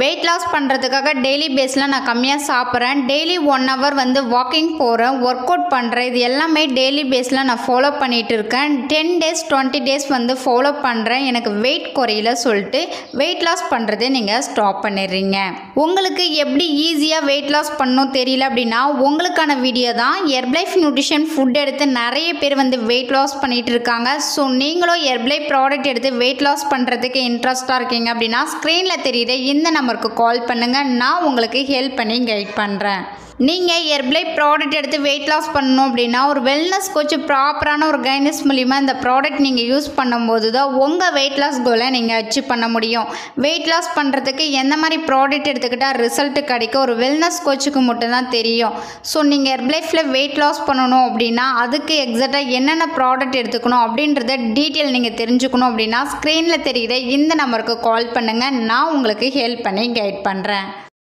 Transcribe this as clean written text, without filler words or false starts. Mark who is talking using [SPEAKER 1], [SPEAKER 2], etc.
[SPEAKER 1] Weight loss பண்ணுறதுக்காக daily பேஸில் நான் கம்மியாக சாப்பிட்றேன். டெய்லி 1 hour வந்து வாக்கிங் போகிறேன், ஒர்க் அவுட் பண்ணுறேன். இது எல்லாமே டெய்லி பேஸில் நான் ஃபாலோ பண்ணிகிட்டு இருக்கேன். 10 days 20 days வந்து ஃபாலோ பண்ணுறேன். எனக்கு வெயிட் குறையில சொல்லிட்டு வெயிட் லாஸ் பண்ணுறதே நீங்கள் ஸ்டாப் பண்ணிடுறீங்க. உங்களுக்கு எப்படி ஈஸியாக வெயிட் லாஸ் பண்ணணும் தெரியல அப்படின்னா உங்களுக்கான வீடியோ தான். ஹெர்பலைஃப் நியூட்ரிஷன் ஃபுட் எடுத்து நிறைய பேர் வந்து வெயிட் லாஸ் பண்ணிகிட்டு இருக்காங்க. ஸோ நீங்களும் ஹெர்பலைஃப் ப்ராடக்ட் எடுத்து வெயிட் லாஸ் பண்ணுறதுக்கு இன்ட்ரெஸ்ட்டாக இருக்கீங்க அப்படின்னா ஸ்க்ரீனில் தெரியுற இந்த நம்பருக்கு கால் பண்ணுங்கள். நான் உங்களுக்கு ஹெல்ப் பண்ணி கைட் பண்ணுறேன். நீங்கள் ஹெர்பலைஃப் ப்ராடக்ட் எடுத்து வெயிட் லாஸ் பண்ணணும் அப்படின்னா ஒரு வெல்னஸ் கோச் ப்ராப்பரான ஒரு கைடன்ஸ் மூலிமா இந்த ப்ராடக்ட் நீங்கள் யூஸ் பண்ணும்போது தான் உங்கள் வெயிட் லாஸ் கோலை நீங்கள் அச்சீவ் பண்ண முடியும். வெயிட் லாஸ் பண்ணுறதுக்கு எந்த மாதிரி ப்ராடக்ட் எடுத்துக்கிட்டால் ரிசல்ட் கிடைக்கும் ஒரு வெல்னஸ் கோச்சுக்கு மட்டும்தான் தெரியும். ஸோ நீங்கள் ஹெர்பலைஃப்பில் வெயிட் லாஸ் பண்ணணும் அப்படின்னா அதுக்கு எக்ஸாக்டாக என்னென்ன ப்ராடக்ட் எடுத்துக்கணும் அப்படின்றத டீட்டெயில் நீங்கள் தெரிஞ்சுக்கணும் அப்படின்னா ஸ்க்ரீனில் தெரிகிற இந்த நம்பருக்கு கால் பண்ணுங்கள். நான் உங்களுக்கு ஹெல்ப் பண்ணி கைட் பண்ணுறேன்.